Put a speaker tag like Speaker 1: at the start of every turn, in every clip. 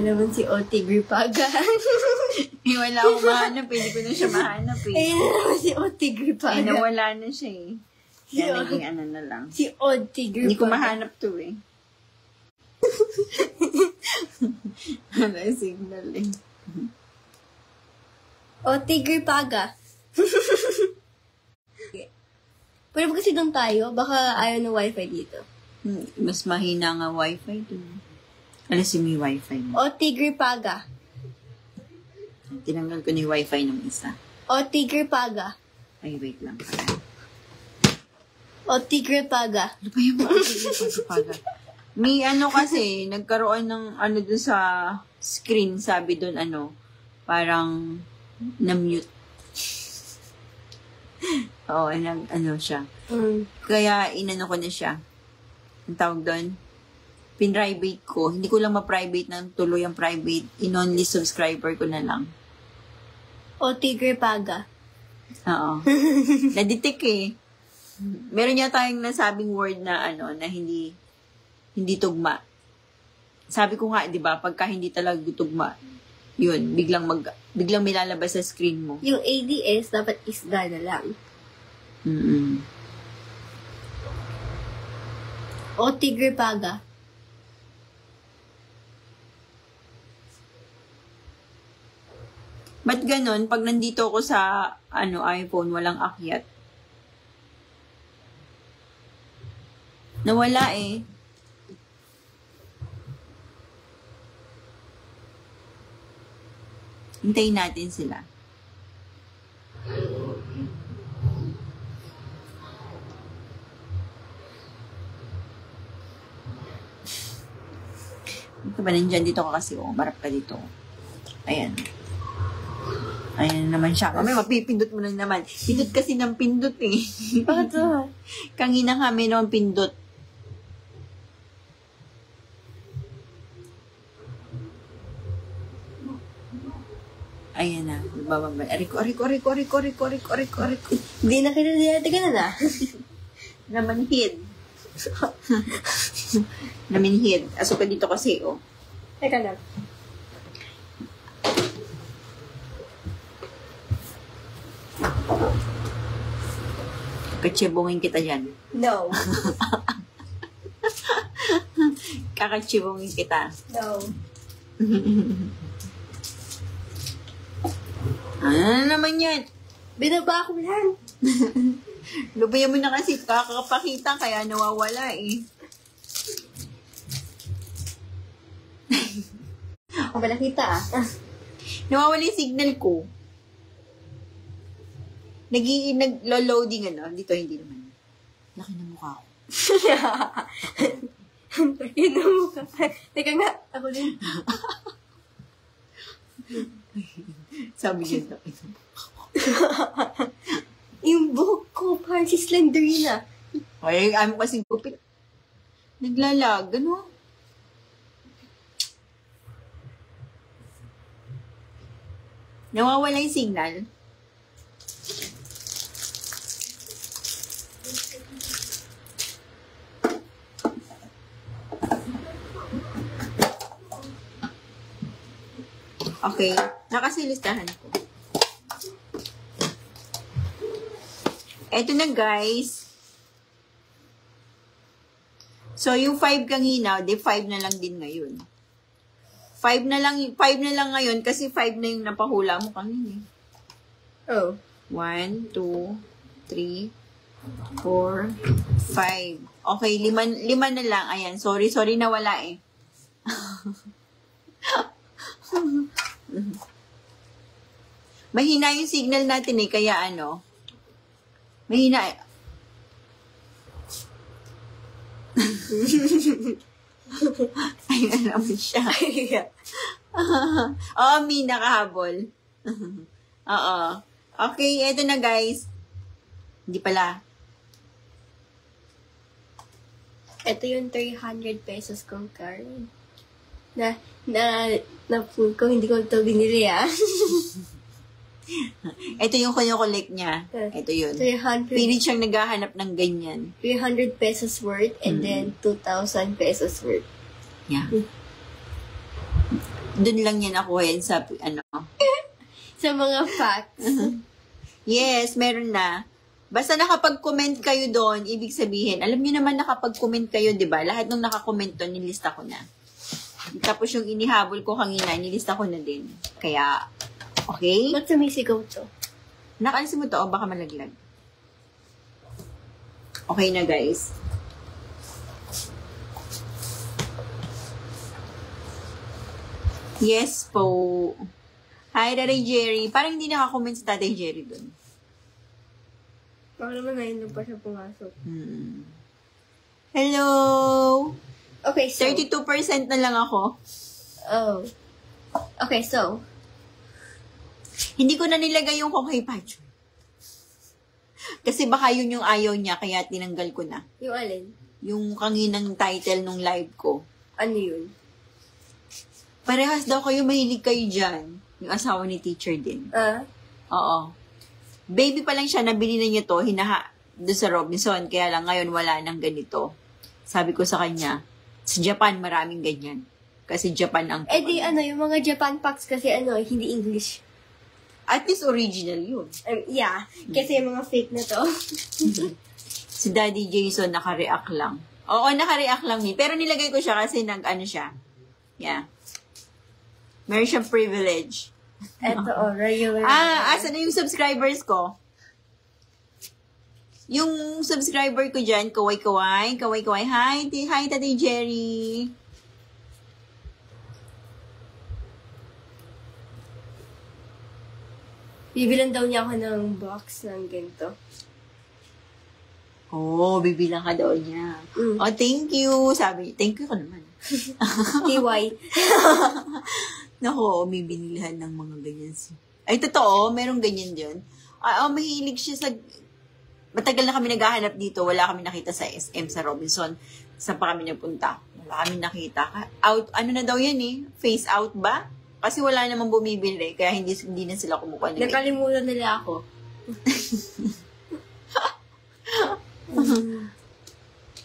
Speaker 1: Naman si Oti Gripaga.
Speaker 2: Wala akong mahanap eh. Hindi ko na siya mahanap eh.
Speaker 1: Naman si Oti Gripaga.
Speaker 2: Nawala na siya eh. Kaya naging ano na lang.
Speaker 1: Si Oti Gripaga.
Speaker 2: Hindi ko mahanap to eh. Wala yung signal eh.
Speaker 1: Oti Gripaga. Pwede ba kasi doon tayo? Baka ayaw ng wifi dito.
Speaker 2: Mas mahina nga wifi doon. Alas yung may wifi mo.
Speaker 1: Oti Gripaga.
Speaker 2: Tinanggal ko na yung wifi ng isa.
Speaker 1: Oti Gripaga.
Speaker 2: Ay, wait lang.
Speaker 1: Oti Gripaga.
Speaker 2: Ano ba yung mga May ano kasi, nagkaroon ng ano dun sa screen, sabi dun ano, parang na-mute. Oo, ano siya. Kaya inano ko na siya. Ang tawag doon, pin-private ko. Hindi ko lang ma-private ng tuloy ang private. In-only subscriber ko na lang.
Speaker 1: Oti Gripaga.
Speaker 2: Oo. Na-detect eh. Meron niya tayong nasabing word na ano, na hindi tugma. Sabi ko nga, 'di ba, pagka hindi talaga tugma, 'yun, biglang may lalabas sa screen mo.
Speaker 1: Yung ADS dapat isda na lang. Oti Gripaga.
Speaker 2: Ba't ganon? Pag nandito ako sa iPhone, walang akyat. Nawala eh. Hintayin natin sila. Ito ba nandyan? Dito ka kasi. Marap ka dito. Ayan. Ayan naman siya. Mamay, mapipindot mo na naman. Pindot kasi ng pindot eh.
Speaker 1: Bakit to?
Speaker 2: Kanina kami noong pindot. Ayan na. Bababa. Ariko.
Speaker 1: Hindi na kita na.
Speaker 2: Namanhid. Namanhid. Aso ka dito kasi, oh.
Speaker 1: Teka lang.
Speaker 2: Katsibungin kita dyan.
Speaker 1: No.
Speaker 2: Kakatsibungin kita.
Speaker 1: No.
Speaker 2: Ano naman yan?
Speaker 1: Binaba ko lang.
Speaker 2: Lubayan mo na kasi kakapakita kaya nawawala eh.
Speaker 1: Ako ba nakita ah?
Speaker 2: Nawawala yung signal ko. Nag-loading ano. Dito hindi naman. Laki ng mukha ko.
Speaker 1: Laki ng mukha. Teka nga, ako din.
Speaker 2: Sabi niya, laki ng mukha ko.
Speaker 1: Yung buhok ko, parang si Slenderina.
Speaker 2: Ay, mo kasing gupit. Naglalag, ano? Nawawala yung signal. Okay, nakasilistahan ko. Eto na guys. So, yung 5 kanina, di 5 na lang din ngayon. 5 na lang ngayon kasi 5 na yung napahula mo kanina.
Speaker 1: Oh.
Speaker 2: 1, 2, 3, 4, 5. Okay, 5 na lang. Ayan, sorry, nawala eh. Mahina yung signal natin eh, kaya ano, mahina eh. Ayun naman siya. Oo, Mi, nakahabol. Oo. Okay, eto na guys. Hindi pala.
Speaker 1: Ito yung 300 pesos kong card. Na full ko, hindi ko ito binili ah.
Speaker 2: Ito yung kanya-collect niya. Ito yun.
Speaker 1: 300.
Speaker 2: Pilit siyang naghahanap ng ganyan.
Speaker 1: 300 pesos worth and then 2,000 pesos worth.
Speaker 2: Yeah. Doon lang yan nakuha yan sa,
Speaker 1: Sa mga facts.
Speaker 2: Yes, meron na. Basta nakapag-comment kayo doon, ibig sabihin, alam niyo naman nakapag-comment kayo, di ba? Lahat ng nakakomment doon, nilista ko na. Tapos yung inihabol ko kanina, nilista ko na din. Kaya, okay?
Speaker 1: Ba't sumisigaw to?
Speaker 2: Nakalisin mo to, o baka malaglag. Okay na, guys. Yes po. Hi, Tatay Jerry. Parang hindi nakakomment si Tatay Jerry doon.
Speaker 1: Baka naman ngayon pa siya pumasok.
Speaker 2: Hello!
Speaker 1: Okay, so...
Speaker 2: 32% na lang ako.
Speaker 1: Oh. Okay, so...
Speaker 2: Hindi ko na nilagay yung kung kay Pacho. Kasi baka yun yung ayaw niya, kaya tinanggal ko na.
Speaker 1: Yung alin?
Speaker 2: Yung kanginang title nung live ko.
Speaker 1: Ano yun?
Speaker 2: Parehas daw kayo, mahilig kayo dyan. Yung asawa ni teacher din. Oo. Baby pa lang siya, nabili na niya to, doon sa Robinson. Kaya lang ngayon wala nang ganito. Sabi ko sa kanya, sa Japan maraming ganyan. Kasi Japan ang...
Speaker 1: di yung mga Japan packs kasi hindi English.
Speaker 2: At least original yun.
Speaker 1: Yeah, kasi yung mga fake na to.
Speaker 2: Si Daddy Jason naka-react lang. Oo, naka-react lang ni. Pero nilagay ko siya kasi siya. Yeah. Meron siyang privilege.
Speaker 1: Ito, regular.
Speaker 2: Asan na yung subscribers ko? Yung subscriber ko dyan, kaway-kaway. Hi, Tatay Jerry.
Speaker 1: Bibilan daw niya ako ng box ng ganito.
Speaker 2: Bibilang ka daw niya. Thank you. Sabi, thank you ka naman.
Speaker 1: TY.
Speaker 2: Nako, may binilihan ng mga ganyan. Ay, totoo, merong ganyan dyan. Mahilig siya sa... Matagal na kami naghahanap dito. Wala kami nakita sa SM, sa Robinson. Saan pa kami nagpunta? Wala kami nakita. Na daw yan eh? Face out ba? Kasi wala namang bumibili. Kaya hindi na sila kumukuha.
Speaker 1: Nakalimutan nila ako.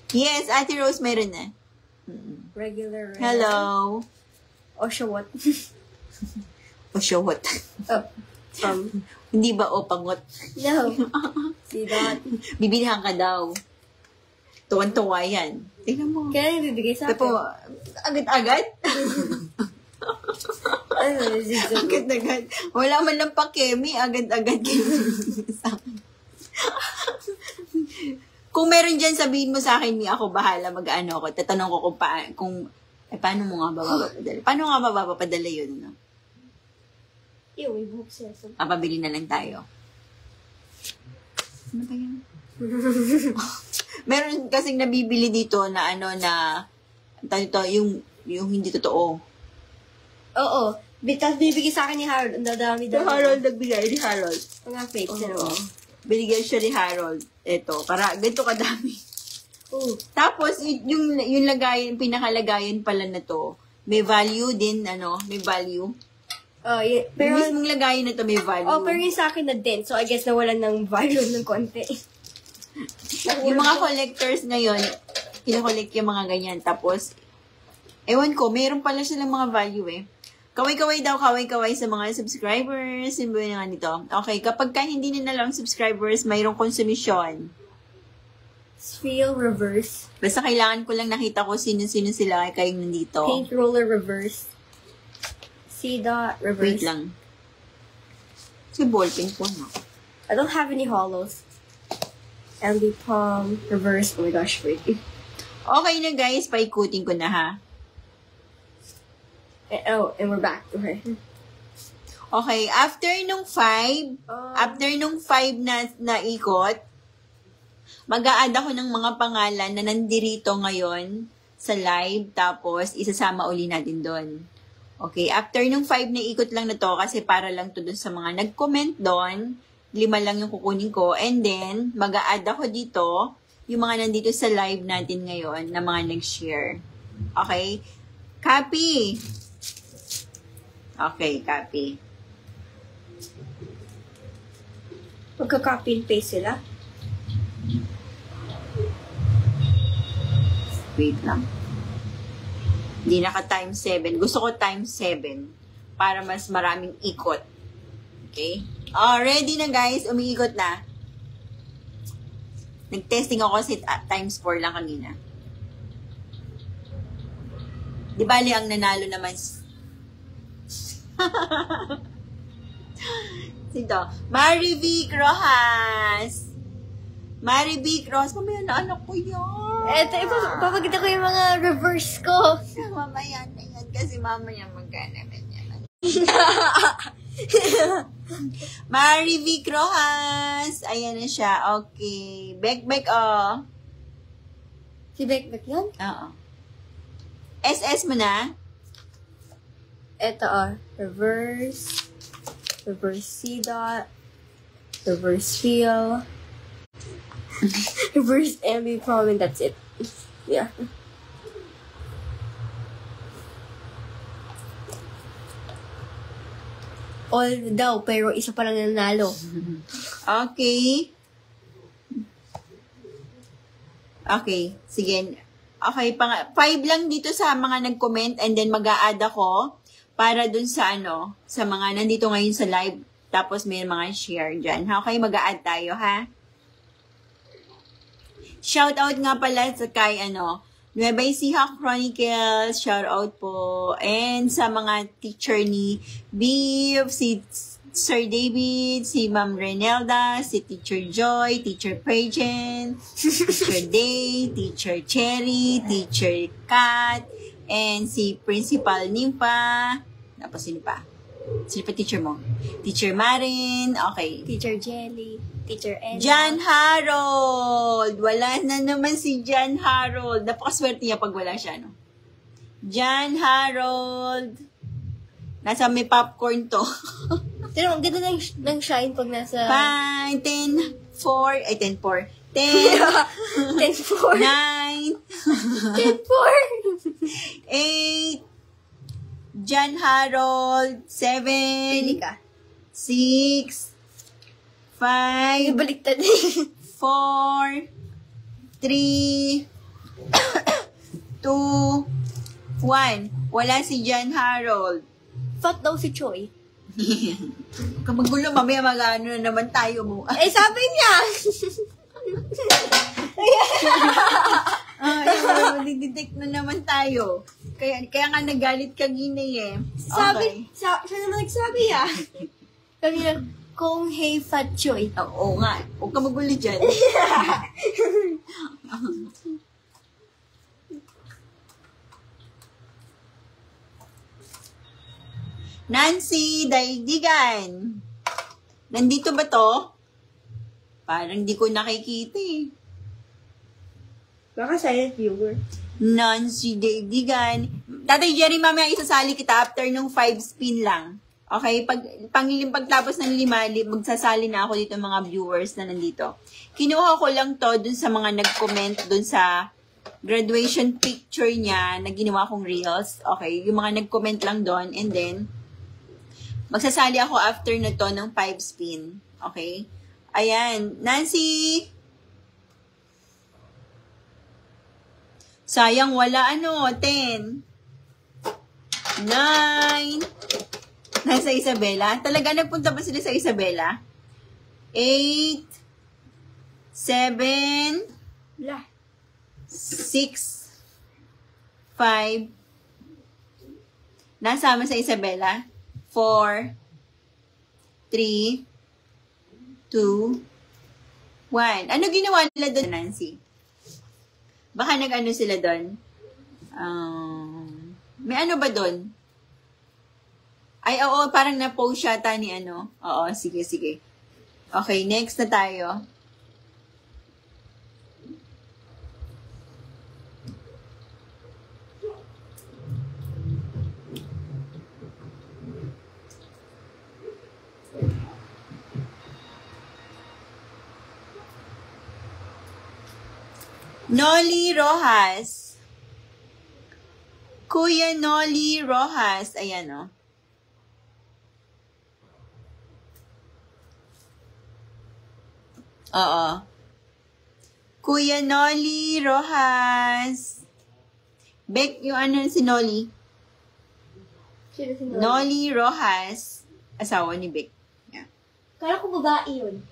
Speaker 2: Yes, Ate Rose, meron na.
Speaker 1: Regular.
Speaker 2: Hello.
Speaker 1: Oshawott.
Speaker 2: Oshawott. Hindi ba opangot?
Speaker 1: No. See that?
Speaker 2: Bibilihan ka daw. Tuwan-tuwa yan. Tingnan mo.
Speaker 1: Kaya bibigay sa akin.
Speaker 2: Tapo, agad-agad?
Speaker 1: Agad-agad.
Speaker 2: Wala man lang pakemi, agad-agad sa akin. Kung meron dyan, sabihin mo sa akin, ako bahala, mag-ano ako. Tatanong ko paano mo nga mapapadala? Paano nga mapapadala yun, no?
Speaker 1: May book siya.
Speaker 2: Papabili na lang tayo. Ano ba yan? Meron kasing nabibili dito na yung hindi totoo.
Speaker 1: Oo. Tapos bibigay sa akin ni Harold. Ang dadami daw.
Speaker 2: Nagbigay ni Harold.
Speaker 1: Mga fake siya naman.
Speaker 2: Binigyan siya ni Harold. Ito, para ganito kadami. Tapos, yung lagayan, pinakalagayan pala na to, may value din, may value.
Speaker 1: Pero,
Speaker 2: yung mismong lagayan na to may value.
Speaker 1: pero yung sa akin na din. So, I guess nawalan ng value ng konti.
Speaker 2: Yung mga collectors ngayon, kinokollect yung mga ganyan. Tapos, ewan ko, mayroon pala silang mga value eh. Kaway-kaway daw, kaway-kaway sa mga subscribers. Yung ba nga nito? Okay, kapag hindi na lang subscribers, mayroong konsumisyon.
Speaker 1: Feel reverse.
Speaker 2: Basta kailangan ko lang nakita ko sino-sino sila kayong nandito.
Speaker 1: Paint roller reverse. See dot reverse.
Speaker 2: Wait lang. Si ballpen po, no?
Speaker 1: I don't have any hollows. Andy Palm reverse. Oh my gosh, wait.
Speaker 2: Okay na guys, paikutin ko na ha.
Speaker 1: And we're back. Okay.
Speaker 2: Okay, after nung 5 na ikot, mag-a-add ako ng mga pangalan na nandirito ngayon sa live, tapos isasama uli natin doon. Okay, after nung 5 na ikot lang na to, kasi para lang to doon sa mga nag-comment doon, 5 lang yung kukunin ko, and then, mag-a-add ako dito, yung mga nandito sa live natin ngayon, na mga nag-share. Okay? Copy! Okay, copy.
Speaker 1: Magka-copy and paste sila?
Speaker 2: Wait lang. Hindi naka times 7. Gusto ko times 7 para mas maraming ikot. Okay? Oh, ready na guys. Umiikot na. Nag-testing ako kasi times 4 lang kanina. Di bali ang nanalo naman sito. Marivic Rojas. Marivic Rojas. Mamaya na anak ko yan.
Speaker 1: Eto, ipapagkita ko yung mga reverse ko.
Speaker 2: Mamaya na yan. Kasi mamaya magkanaman yan. Marivic Rojas. Ayan na siya. Okay. Bek, oh.
Speaker 1: Si Bek yun?
Speaker 2: Oo. SS mo na?
Speaker 1: Eto, reverse C dot, reverse feel, reverse MB prom, and that's it. Yeah. All daw, pero isa pa lang nanalo.
Speaker 2: Okay. Okay, sige. Okay, 5 lang dito sa mga nag-comment and then mag-a-add ako para dun sa sa mga nandito ngayon sa live. Tapos may mga share dyan. Okay, mag-a-add tayo, ha? Shoutout nga pala sa kay Nueva Ecija Chronicles, shoutout po. And sa mga teacher ni Viv, si Sir David, si Ma'am Renelda, si Teacher Joy, Teacher Pageant, Teacher Day, Teacher Cherry, Teacher Kat, and si Principal Nympha. Tapos sino pa? Sino pa teacher mo? Teacher Marin. Okay.
Speaker 1: Teacher Jelly, Teacher Ella.
Speaker 2: John Harold! Wala na naman si John Harold. Napakaswerte niya pag wala siya, no? John Harold! Nasa may popcorn to.
Speaker 1: Pero ang ganda ng shine pag nasa...
Speaker 2: 5, 10, 4, ay 10, 4. 10,
Speaker 1: 10-4.
Speaker 2: 9,
Speaker 1: 10-4.
Speaker 2: 8, John Harold, 7,
Speaker 1: Pili ka.
Speaker 2: 6, 5,
Speaker 1: Ibaliktad.
Speaker 2: 4, 3, 2, 1. Wala si John Harold.
Speaker 1: Fat daw si Choi.
Speaker 2: Kapag gulo, mamaya mag-ano na naman tayo mo.
Speaker 1: Eh, sabi niya!
Speaker 2: Didetect na naman tayo. Kaya nga nagalit kanina eh.
Speaker 1: Sabi, siya naman nagsabi ah. Sabi niya, kung hey Fat Choi.
Speaker 2: Oo nga. Huwag ka magulo dyan. Nancy Daigdigan. Nandito ba to? Parang di ko nakikita eh.
Speaker 1: Baka silent viewer.
Speaker 2: Nancy Daigdigan. Tatay Jerry, mamaya isasali kita after nung 5 spin lang. Okay? Pagtapos ng 5, magsasali na ako dito mga viewers na nandito. Kinuha ko lang to dun sa mga nag-comment dun sa graduation picture niya na ginawa kong reels. Okay? Yung mga nag-comment lang doon. And then, magsasali ako after na to ng 5 spin. Okay? Ayan. Nancy! Sayang wala 10. 9. Nasa Isabela? Talaga nagpunta ba sila sa Isabela? 8. 7.
Speaker 1: Blah.
Speaker 2: 6. 5. Nasama sa Isabela? 4, 3, 2, 1. Ano ginawa nila doon, Nancy? Baka nag-ano sila doon? May ano ba doon? Ay, oo, parang na-post yata ni Oo, sige. Okay, next na tayo. Noli Rojas. Kuya Noli Rojas. Ayan, o. Oo. Kuya Noli Rojas. Beck, yung ano, si Nolly.
Speaker 1: Sino si Nolly?
Speaker 2: Nolly Rojas, asawa ni Beck. Yeah.
Speaker 1: Kala ko babae yun.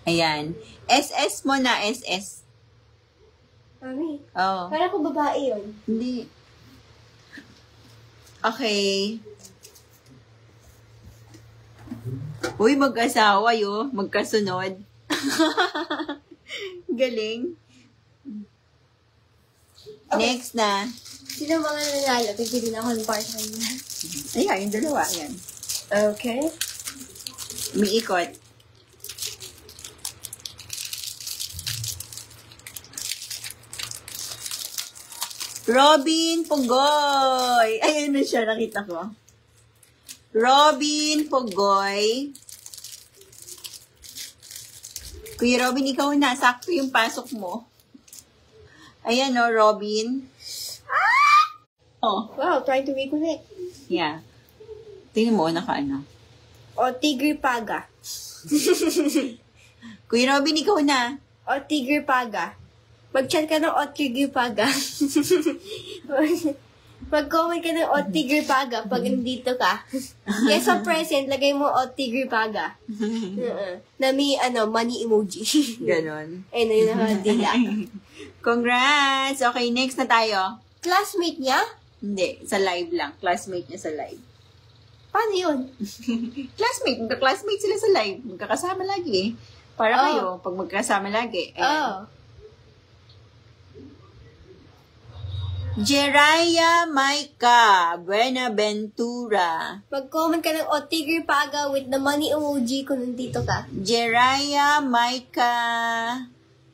Speaker 2: Ayan. SS mo na, SS.
Speaker 1: Mami,
Speaker 2: Oh.
Speaker 1: kala ko babae yun.
Speaker 2: Hindi. Okay. Uy, mag-asawa yo. Magkasunod. Galing.
Speaker 1: Okay.
Speaker 2: Next na.
Speaker 1: Sino mga nanalo? Pagpili na ako ng partner niya.
Speaker 2: Ayan, yung dalawa. Ayan.
Speaker 1: Okay.
Speaker 2: Umiikot. Robin Pugoy. Ayun na siya, nakita ko. Robin Pugoy. Kuya Robin, ikaw na. Sakto yung pasok mo. Ayan o, Robin. Oh,
Speaker 1: Wow, trying to reconnect.
Speaker 2: yeah. Tingnan mo, naka-ano.
Speaker 1: O Tigre Paga.
Speaker 2: Kuya Robin, ikaw na.
Speaker 1: O Tigre Paga. Mag-chat ka ng O Tigre Paga. Mag-comment ka ng O Tigre Paga pag nandito ka. Kaya sa present, lagay mo O Tigre Paga. Na may, money emoji.
Speaker 2: Ganon.
Speaker 1: Ayun na yun nakadila.
Speaker 2: Congrats! Okay, next na tayo.
Speaker 1: Classmate niya?
Speaker 2: Hindi, sa live lang. Classmate niya sa live.
Speaker 1: Paano yun?
Speaker 2: Classmate, magka-classmate sila sa live. Magkakasama lagi eh. Para kayo, pag magkasama lagi. Ayan. Jeraya Maika Buenaventura.
Speaker 1: Mag-comment ka ng O Tigre Paga with the money emoji kung nandito ka.
Speaker 2: Jeraya Maika.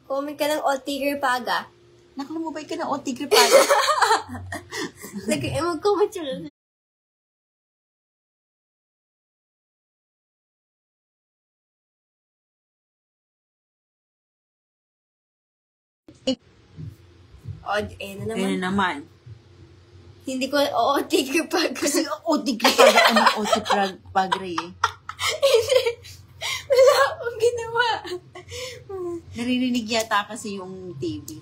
Speaker 1: Comment ka ng O Tigre Paga.
Speaker 2: Nakalumubay ka ng O Tigre Paga.
Speaker 1: Mag-comment siya. O, na naman.
Speaker 2: Ano naman?
Speaker 1: Hindi ko, O Tigre Paga.
Speaker 2: Kasi O Tigre Paga, ano O Tigre Paga eh.
Speaker 1: Wala akong ginawa.
Speaker 2: Naririnig yata kasi yung TV.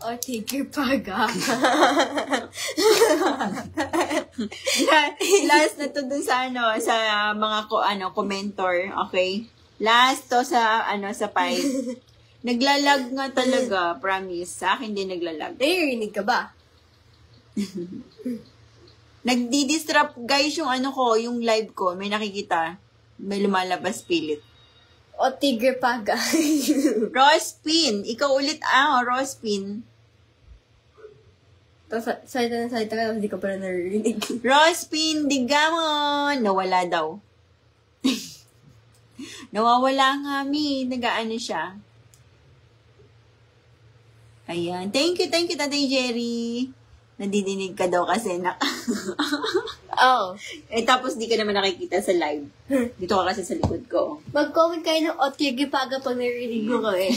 Speaker 1: O Tigre Paga.
Speaker 2: Last na to dun sa sa mga commentor, okay? Last to sa sa 5. Naglalag nga talaga, promise. Sa akin din naglalag.
Speaker 1: Naririnig ka ba?
Speaker 2: Nagdi-disrupt guys yung yung live ko. May nakikita. May lumalabas pilit.
Speaker 1: O Tigre Paga.
Speaker 2: Rospin. Ikaw ulit Rospin.
Speaker 1: Salita ka, tapos di ka pala naririnig.
Speaker 2: Rospin, digamon. Nawala daw. Nawawala nga, Mi. Nagaano siya. Ayan. Thank you, Tatay Jerry. Nadidinig ka daw kasi
Speaker 1: Oh.
Speaker 2: tapos di ka naman nakikita sa live. Dito ka kasi sa likod ko.
Speaker 1: Mag-comment kayo ng O Tigre Paga pag naririnig mo kami.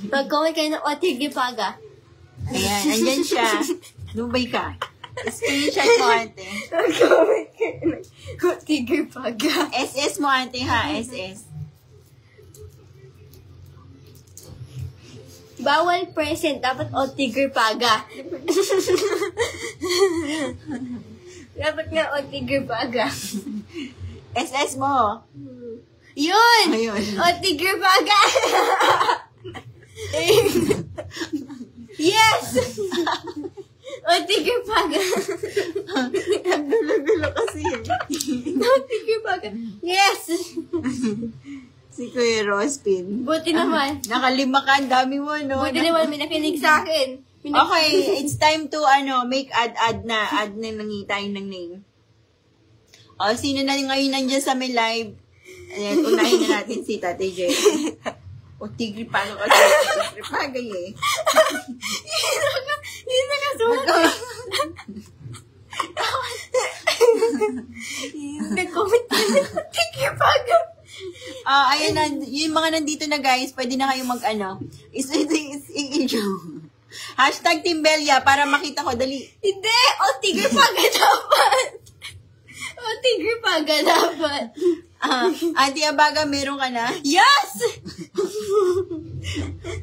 Speaker 1: Mag-comment kayo ng O Tigre Paga.
Speaker 2: Ayan, andyan siya. Lumabay ka. Screenshot mo, ate.
Speaker 1: Mag-comment kayo ng O Tigre Paga.
Speaker 2: SS mo, ate, ha? SS.
Speaker 1: Bawal present. Dapat O Tigre Paga. Dapat nga O Tigre Paga.
Speaker 2: SS mo.
Speaker 1: Yun!
Speaker 2: Ayun.
Speaker 1: O Tigre Paga! Yes! O Tigre Paga.
Speaker 2: Ang gulo-gulo kasi yun.
Speaker 1: O Tigre Paga. Yes!
Speaker 2: Si Kuya Rospin.
Speaker 1: Buti naman.
Speaker 2: Nakalima ka, ang dami mo, no?
Speaker 1: Buti naman, may nakinig sa akin.
Speaker 2: Okay, it's time to, make add na nangitay ng name. O, sino na ngayon nandiyan sa may live? Ayan, unahin na natin si Tatay J. O, Tigre Paga kasi. Tigre Paga, eh.
Speaker 1: Hindi na kasulat. Nag-comment ka na. Tigre Paga.
Speaker 2: Ayan na, yung mga nandito na guys, pwede na kayong Hashtag Team Belia para makita ko, dali.
Speaker 1: Hindi! O Tigre Paga dapat. O Tigre Paga dapat.
Speaker 2: Auntie Abaga, meron ka na?
Speaker 1: Yes!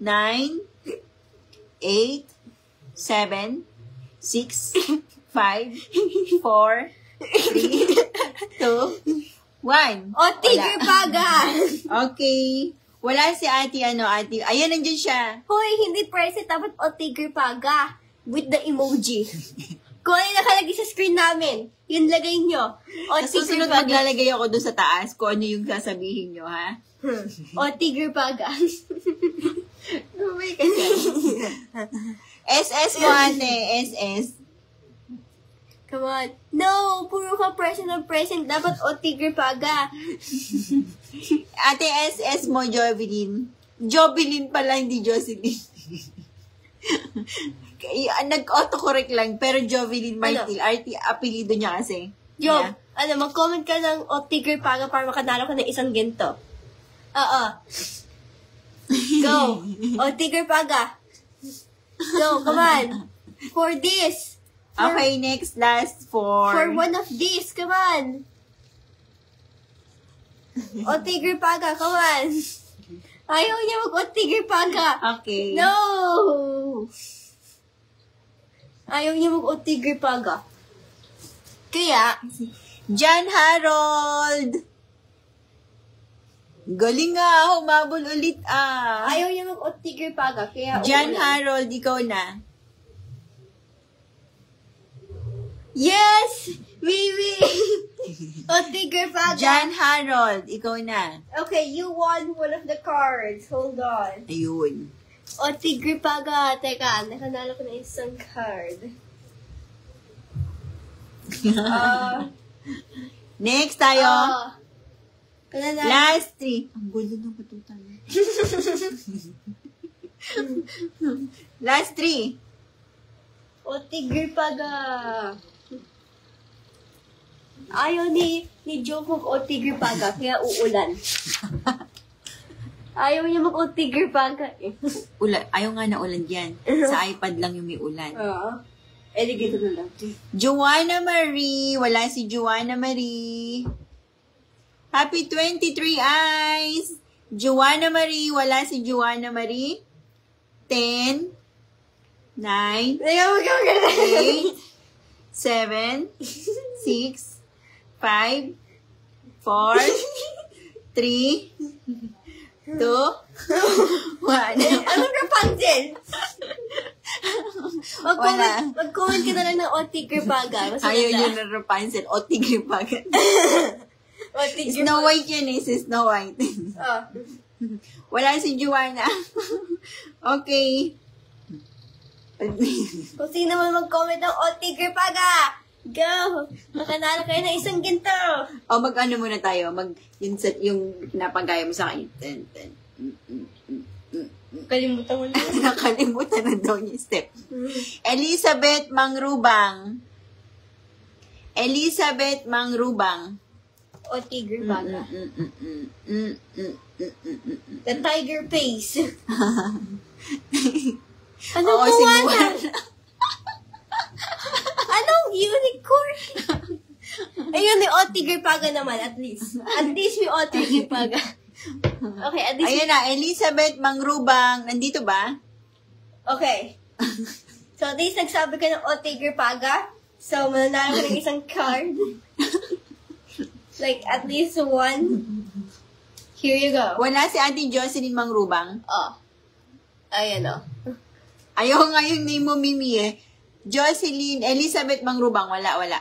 Speaker 2: 9, 8, 7, 6, 5, 4, 3, 2, 1.
Speaker 1: O, Tigre Paga!
Speaker 2: Okay. Wala si ate. Ayan, nandyan siya.
Speaker 1: Hoy, hindi present. Dapat O, Tigre Paga. With the emoji. Kung ano yung nakalagay sa screen namin, yun lagay nyo. O,
Speaker 2: Sa susunod maglalagay ako doon sa taas kung ano yung sasabihin nyo, ha?
Speaker 1: O, Tigre Paga.
Speaker 2: May kasi. SS mo, ate. SS.
Speaker 1: Come on. No, puro ka present na present. Dapat O, Tigre Paga.
Speaker 2: Ate, SS mo, Jovelyn. Jovelyn pala, hindi Jocelyn. Nag-autocorrect lang, pero Jovelyn Martil, apelido niya kasi.
Speaker 1: Job, mag-comment ka ng O, Tigre Paga para makadalo ka ng isang ginto. Oo. Go. O, Tigre Paga. Go, come on. For this.
Speaker 2: Okay, next, last for
Speaker 1: one of these, come on. O, Tigre Paga, come on. Ayaw niya mag-O, Tigre Paga.
Speaker 2: Okay.
Speaker 1: No! Ayaw niya mag-O, Tigre Paga. Kaya,
Speaker 2: John Harold! Galing nga, humabol ulit
Speaker 1: ayaw niya mag-O, Tigre Paga. Kaya,
Speaker 2: John
Speaker 1: uulan.
Speaker 2: Harold, ikaw na.
Speaker 1: Yes! Wiwi! O, Tigre Paga.
Speaker 2: John Harold, ikaw na.
Speaker 1: Okay, you won one of the cards. Hold on.
Speaker 2: Ayun.
Speaker 1: O, Tigre Paga. Teka, nakanalo ko na isang card.
Speaker 2: Next tayo.
Speaker 1: Kanala.
Speaker 2: Last 3. Ang gulo ng patutan. Last 3.
Speaker 1: O, Tigre Paga. Ayaw ni Joe mag-O, Tigre Paga, kaya uulan. Ayaw niya mag-O, Tigre Paga eh.
Speaker 2: Ayaw nga na ulan dyan. Sa iPad lang yung may ulan.
Speaker 1: Oo. Eh, di gito na lang.
Speaker 2: Joanna Marie. Wala si Joanna Marie. Happy 23 eyes. Joanna Marie. Wala si Joanna Marie. 10, 9,
Speaker 1: Ayaw mag-O.
Speaker 2: 8, 7, 6, 5, 4, 3, 2, 1.
Speaker 1: Anong Rapunzel? Mag-comment ka na lang ng O, Tigre Paga.
Speaker 2: Ayaw niyo na Rapunzel. O, Tigre Paga.
Speaker 1: O, Tigre
Speaker 2: Snow
Speaker 1: Paga.
Speaker 2: White yun eh. Si Snow White.
Speaker 1: Oh.
Speaker 2: Wala si Joanna. Okay.
Speaker 1: Kung sino man mag-comment ng O, Tigre Paga, go! Makanalo kayo ng isang ginto!
Speaker 2: O, mag-ano muna tayo. Yung pinapagaya mo sa akin.
Speaker 1: Kalimutan mo na.
Speaker 2: Nakalimutan na daw yung step. Elizabeth Mangrubang. Elizabeth Mangrubang.
Speaker 1: O, Tigre Paga. The tiger face. Anong
Speaker 2: Oo,
Speaker 1: buwanan? Anong unicorn? Ayun, may O, Tigre Paga naman, at least. At least may O, Tigre Paga. Okay, at least.
Speaker 2: Ayun na, Elizabeth Mangrubang. Nandito ba?
Speaker 1: Okay. So, at least nagsabi ka ng O, Tigre Paga. So, mananalo ka ng isang card. Like, at least one. Here you go.
Speaker 2: Wala si Auntie Jocelyn Mangrubang.
Speaker 1: Oh. Ayan o.
Speaker 2: Ayaw nga yung name mo, Mimi eh. Jocelyn, Elizabeth Mangrubang. Wala.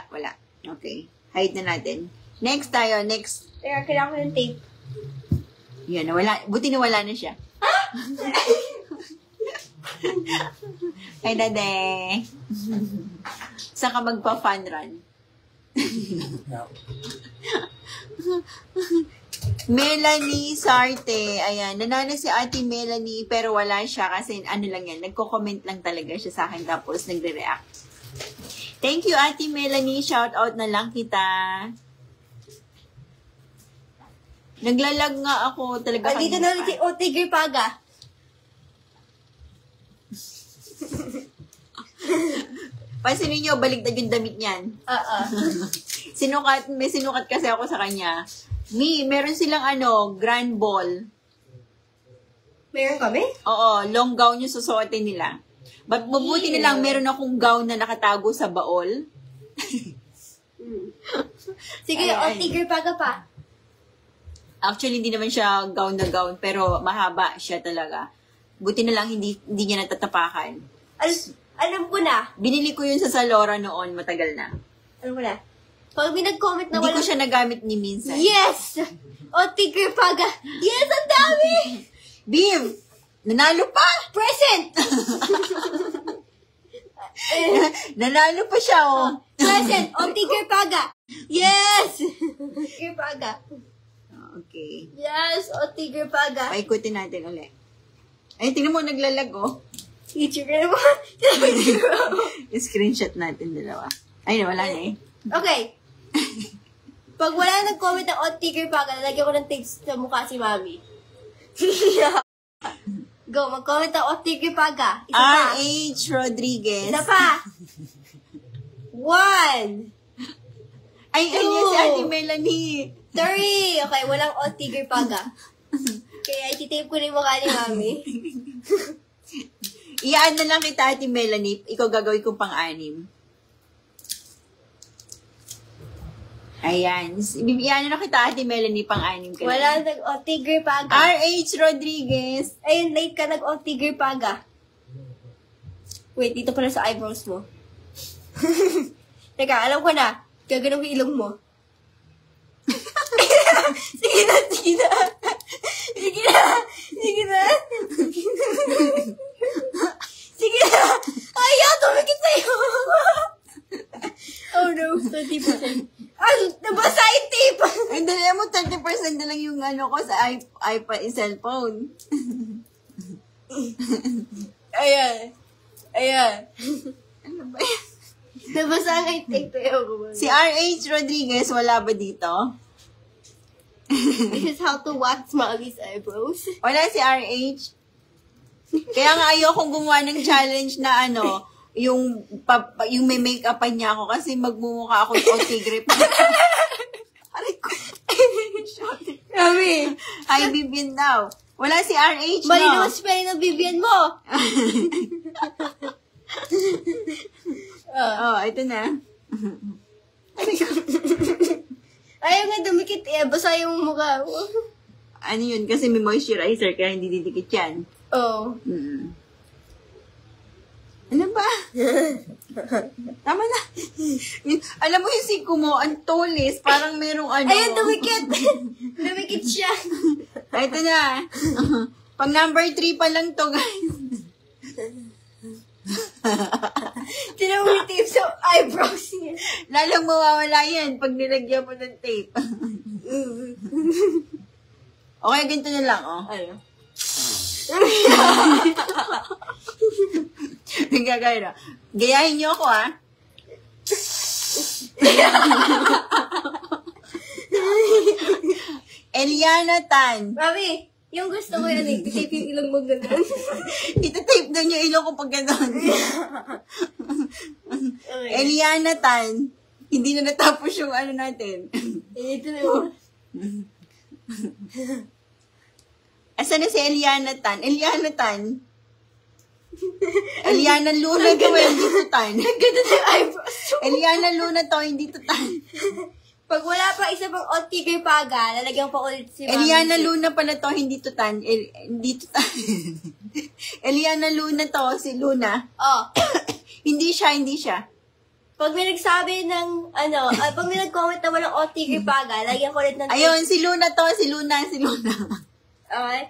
Speaker 2: Okay. Hide na natin. Next tayo. Next.
Speaker 1: Teka, kailangan ko ng tape.
Speaker 2: Yan, nawala. Buti nawala na siya. Hey, Dade. Saan ka magpa-fun run? Melanie Sarte. Ayan, nanalo si Ate Melanie pero wala siya kasi ano lang yan, nagko-comment lang talaga siya sa akin tapos nagre-react. Thank you, Ate Melanie. Shout out na lang kita. Naglalag nga ako talaga.
Speaker 1: Dito na ulit si O, Tigre Paga.
Speaker 2: Pansinin nyo, baligtad yung damit niyan. May sinukat kasi ako sa kanya. Meron silang grand ball.
Speaker 1: Meron kami?
Speaker 2: Oo, long gown yung susuotin nila. Mabuti na lang meron akong gown na nakatago sa baol.
Speaker 1: Sige, Tigre Paga pa.
Speaker 2: Actually, hindi naman siya gown na gown, pero mahaba siya talaga. Buti na lang hindi niya natatapakan.
Speaker 1: Alam ko na.
Speaker 2: Binili ko yun sa Zalora noon, matagal na.
Speaker 1: Alam ko na. Pag may nag-comment na
Speaker 2: Hindi ko siya nagamit ni minsan.
Speaker 1: Yes! Tigre Paga. Yes, ang dami!
Speaker 2: Beam! Nanalo pa!
Speaker 1: Present!
Speaker 2: Nanalo pa siya, oh.
Speaker 1: Present! Tigre Paga. Yes! Tigre Paga.
Speaker 2: Okay.
Speaker 1: Yes! Tigre Paga.
Speaker 2: Paikutin natin ulit. Ay, tingnan mo, naglalag, oh.
Speaker 1: Teacher ka naman.
Speaker 2: Screenshot natin dalawa. Ay, wala na eh.
Speaker 1: Okay. Pag wala nag-comment ng Tigre Paga, lalagyan ko ng text sa mukha si Mami. Go, mag-comment ng Tigre Paga. Isa pa.
Speaker 2: R.H. Rodriguez.
Speaker 1: Isa pa. 1.
Speaker 2: Ay, ayun si Ate Melanie.
Speaker 1: 3. Okay, walang Tigre Paga. Kaya ititape ko na yung mukha ni Mami.
Speaker 2: Iyaan na lang kita, Ate Melanie. Ikaw gagawin kong pang-anim. Ayan. Iyaan na lang kita, Ate Melanie, pang-anim ka.
Speaker 1: Wala nag-Tigre Paga.
Speaker 2: R.H. Rodriguez.
Speaker 1: Ayun, late ka nag-Tigre Paga. Wait, dito pala sa eyebrows mo. Teka, alam ko na. Gagano'n ko ilong mo. Sige na, sige na. Sige na. Sige na. Sige na. Ayaw, tumikit sa'yo. Oh no, 30%. Nabasa yung tape.
Speaker 2: Ay, dali mo, 30% na lang yung ano ko sa iPad, cellphone.
Speaker 1: Ayan. Ayan.
Speaker 2: Ano ba yan?
Speaker 1: Nabasa nga yung tape. Ayaw ko ba?
Speaker 2: Si R.H. Rodriguez, wala ba dito?
Speaker 1: This is how to wax Mommy's eyebrows.
Speaker 2: Wala si RH. Kaya nga ayokong gumawa ng challenge na ano, yung may make-upan niya ako kasi magmumukha ako o tigre pa. Aray ko.
Speaker 1: Mami.
Speaker 2: Hi, Vivian daw. Wala si RH,
Speaker 1: Mali
Speaker 2: no?
Speaker 1: naman spelling ng Vivian mo.
Speaker 2: Oh, ito na.
Speaker 1: Ayaw nga dumikit eh. Basa yung mukha mo.
Speaker 2: Ano yun? Kasi may moisturizer kaya hindi didikit yan.
Speaker 1: Oh.
Speaker 2: Ano ba? Tama na. Alam mo yung siko mo, ang tulis. Parang merong ano.
Speaker 1: Ayun, dumikit. Dumikit siya.
Speaker 2: Ito na. Pang number 3 pa lang to, guys.
Speaker 1: Tinan mo yung tape sa eyebrows niya.
Speaker 2: Lalong mawawala yan pag nilagyan mo ng tape. Okay, ganito na lang, oh.
Speaker 1: Ano?
Speaker 2: Nagagaya na. Gayahin niyo ako, ah. Eliana Tan.
Speaker 1: Mami, yung gusto ko yan eh. Tape yung ilong mo ganun.
Speaker 2: Ita-tape doon yung ilong ko pag gano'n.
Speaker 1: Okay.
Speaker 2: Eliana Tan. Hindi na natapos yung ano natin.
Speaker 1: Ito na yun.
Speaker 2: Asan na si Eliana Tan? Eliana Tan. Eliana Luna to, hindi to Tan.
Speaker 1: Ganda na yung eyebrows.
Speaker 2: Eliana Luna to, hindi to Tan.
Speaker 1: Pag wala pa isa pang Tigre Paga, lalagyan pa ulit si Mami.
Speaker 2: Eliana Luna pala to, hindi to Tan. Hindi to Tan. Eliana Luna to, si Luna.
Speaker 1: Oh.
Speaker 2: Hindi siya.
Speaker 1: Pag may nagsabi ng, pag may nag-comment na walang Tigre Paga, lagyan ko ulit ng
Speaker 2: Ayun, si Luna to, si Luna.
Speaker 1: Okay?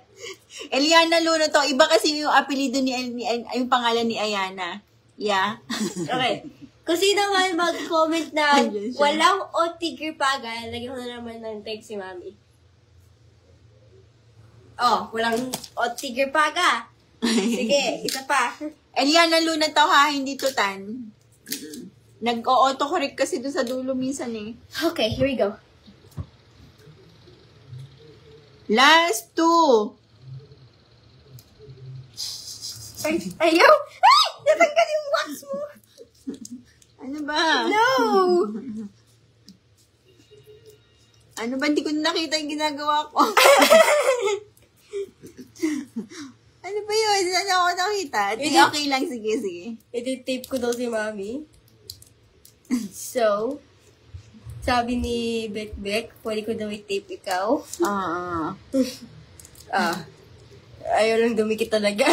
Speaker 2: Eliana Luna to, iba kasi yung apelido yung pangalan ni Ayana. Yeah.
Speaker 1: Okay. Kung sino man mag-comment na
Speaker 2: Ayun siya.
Speaker 1: walang Tigre Paga, lagyan ko na naman ng tag si Mami. Oh, walang Tigre Paga. Sige, isa pa.
Speaker 2: Eliana Luna to ha, hindi to Tan. Nag-o-autocorrect kasi doon sa dulo minsan eh.
Speaker 1: Okay, here we go.
Speaker 2: Last 2.
Speaker 1: Ayaw! Ay! Natanggal yung wax mo!
Speaker 2: Ano ba?
Speaker 1: No!
Speaker 2: Ano ba? Hindi ko nakita yung ginagawa ko. saan ako nakita? Okay lang, sige.
Speaker 1: Iti-tape ko daw si Mami. So, sabi ni Bekbek, pwede ko daw i-tape ikaw. Ayaw lang dumikit talaga.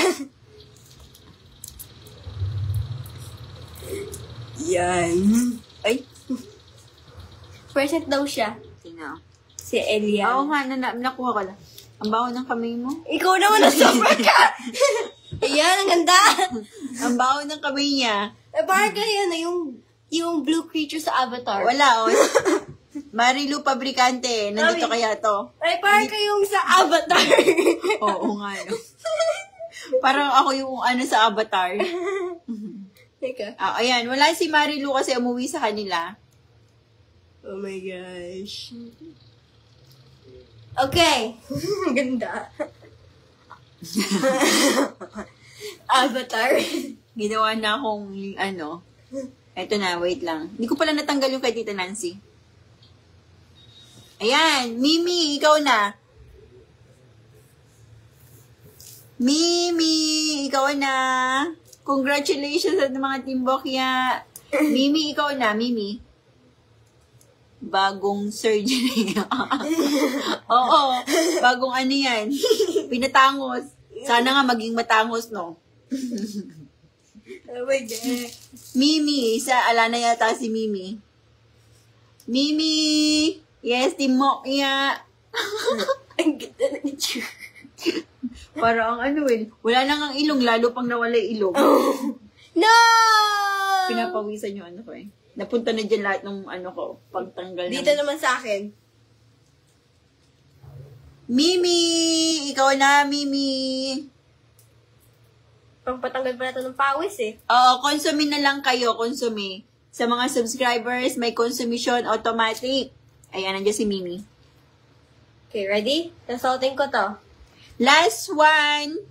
Speaker 1: Yan. Ay. Present daw siya.
Speaker 2: Sino?
Speaker 1: Si Elian.
Speaker 2: Oo nga, nakuha ko lang. Ang baho ng kamay mo.
Speaker 1: Ikaw naman na super ka! Ayan, ang ganda!
Speaker 2: Ang baho ng kamay niya.
Speaker 1: Parang ganyan na yung blue creature sa Avatar.
Speaker 2: Wala, Marilu Pabricante. Nandito kaya to.
Speaker 1: Ay, parang kayong sa Avatar.
Speaker 2: Oo nga, no? Parang ako yung sa Avatar.
Speaker 1: Teka.
Speaker 2: Ayan, wala si Marilu kasi umuwi sa kanila.
Speaker 1: Oh my gosh. Okay. Ganda. Avatar.
Speaker 2: Ginawa na akong, eto na, wait lang. Hindi ko pala natanggal yung kay Tita Nancy. Ayan, Mimi, ikaw na. Mimi, ikaw na. Congratulations sa mga Team Bokya. Mimi, ikaw na, Mimi. Bagong surgery. Oo, bagong yan. Pinatangos. Sana nga maging matangos, no?
Speaker 1: Oh my God.
Speaker 2: Mimi, alana yata si Mimi. Mimi! Yes, Team Bokya.
Speaker 1: Ang ganda na ni Chu.
Speaker 2: Parang wala nang ang ilong, lalo pang nawala yung ilong.
Speaker 1: No!
Speaker 2: Pinapawisan yung ko eh. Napunta na dyan lahat ng ko, pagtanggal
Speaker 1: Dito naman sa akin.
Speaker 2: Mimi! Ikaw na, Mimi!
Speaker 1: Pangpatanggal pa natin ng pawis eh.
Speaker 2: Oo, consume na lang kayo, consume. Sa mga subscribers, may consumption automatic. Ayan, nandiyan si Mimi.
Speaker 1: Okay, ready? Nasalting ko to.
Speaker 2: Last one!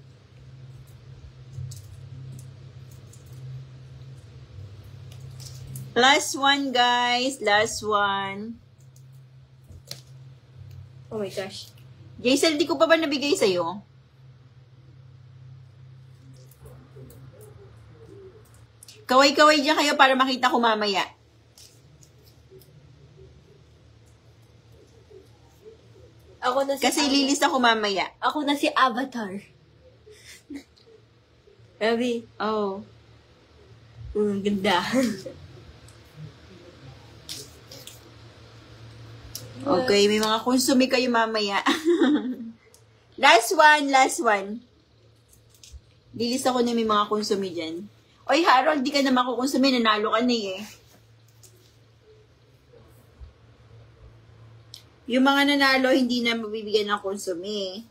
Speaker 2: Last one, guys. Last one.
Speaker 1: Oh my gosh.
Speaker 2: Jaisel, di ko pa ba nabigay sa'yo? Kaway-kaway dyan kayo para makita ko mamaya.
Speaker 1: Ako na si
Speaker 2: Kasi ililista ko mamaya.
Speaker 1: Ako na si Avatar. Abby.
Speaker 2: Oh.
Speaker 1: Ganda.
Speaker 2: Okay, may mga konsume kayo mamaya. Last one. Lilista ko na may mga konsume dyan. Oy, Harold, di ka na makukonsume. Nanalo ka na eh. Yung mga nanalo, hindi na mabibigyan ng konsume.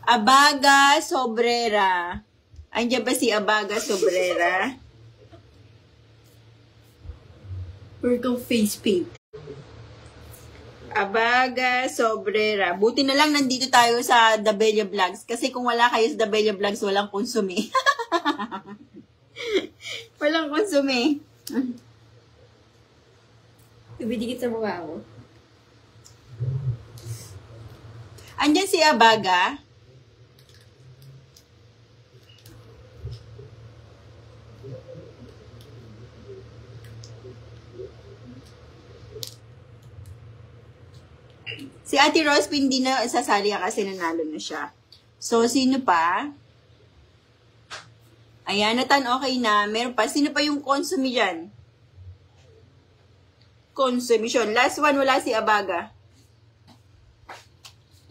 Speaker 2: Abaga Sobrera. Andiyan ba si Abaga Sobrera?
Speaker 1: We're go face paint.
Speaker 2: Abaga Sobrera. Buti na lang nandito tayo sa The Bella Vlogs. Kasi kung wala kayo sa The Bella Vlogs, walang konsume. Walang konsume.
Speaker 1: Ibidikit sa mukha mo.
Speaker 2: Andyan si Abaga. Si Ate Rose, hindi na sasali kasi nanalo na siya. So, sino pa? Ayan, Nathan, okay na. Meron pa. Sino pa yung consume dyan? Consumption. Last one, wala si Abaga.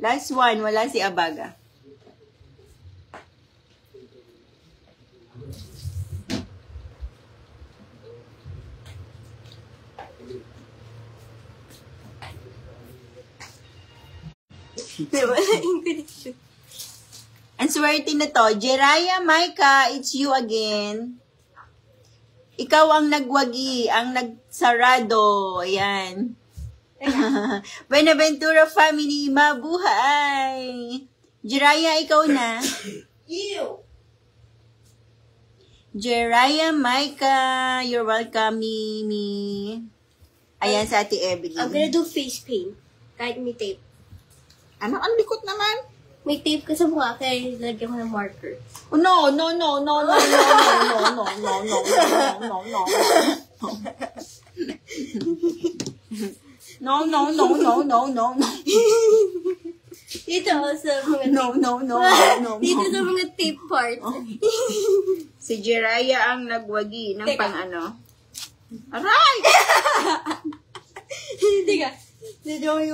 Speaker 2: Last one, wala si Abaga. Ang swerte na to. Jeraya Maika, it's you again. Ikaw ang nagwagi, ang nagsarado. Ayan. Buenaventura family, mabuhay. Jeraya, ikaw na.
Speaker 1: Ew.
Speaker 2: Jeraya Maika, you're welcome, Mimi. Ayan sa Ate Evelyn.
Speaker 1: I'm gonna do face paint. Kahit may tape.
Speaker 2: Ano? Ang likot naman.
Speaker 1: May tape ka sa mukha, kaya nilagyan ko ng marker.
Speaker 2: Oh, no, no, no, no, no, no, no, no, no, no, no, no, no, no. No, no, no, no, no, no, no.
Speaker 1: Dito sa mga
Speaker 2: No, no, no, no,
Speaker 1: dito sa mga tape part.
Speaker 2: Si Jiraya ang nagwagi ng pang-ano. Aray!
Speaker 1: Teka.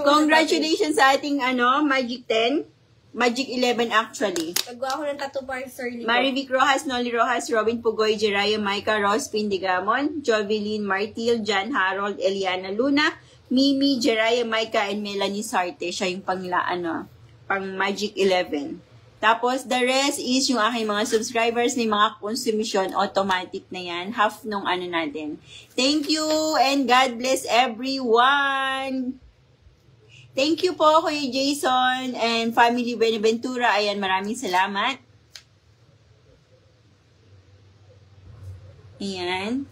Speaker 2: Congratulations sa ating Magic 10. Magic 11 actually.
Speaker 1: Nagawa ko ng tattoo para sa sarili ko.
Speaker 2: Marivic Rojas, Noli Rojas, Robin Pugoy, Jiraya Maika, Ross Pindigamon, Jovelyn Martil, John Harold, Eliana Luna, Mimi, Jiraya Maika, and Melanie Sarte. Siya yung pang Magic 11. Tapos, the rest is yung aking mga subscribers na mga konsumisyon, automatic na yan. Half nung natin. Thank you and God bless everyone! Thank you po, Kuya Jason and Family Beneventura. Ayan, maraming salamat. Ayan.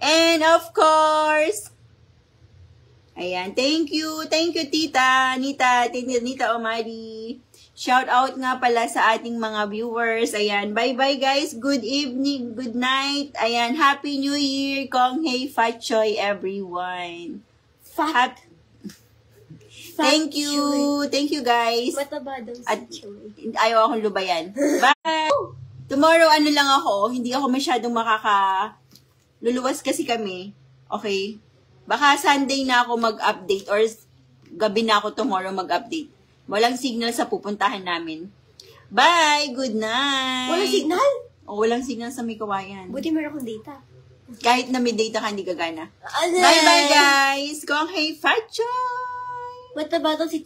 Speaker 2: And of course, ayan, thank you, Tita, Nita Omari. Shout out nga pala sa ating mga viewers. Ayan, bye-bye guys. Good evening, good night. Ayan, Happy New Year. Kong Hei Fat Choy everyone. Thank you guys.
Speaker 1: Mataba daw si
Speaker 2: At
Speaker 1: Choy.
Speaker 2: ayaw akong lubayan. Bye! Tomorrow, lang ako. Hindi ako masyadong luluwas kasi kami. Okay? Baka Sunday na ako mag-update or gabi na ako tomorrow mag-update. Walang signal sa pupuntahan namin. Bye! Good night!
Speaker 1: Walang signal?
Speaker 2: O, walang signal sa may kawayan.
Speaker 1: Buti meron akong data.
Speaker 2: Kahit na may data ka, hindi gagana.
Speaker 1: Ano?
Speaker 2: Bye-bye guys! Kong Hei Fat Choy!
Speaker 1: Mataba daw si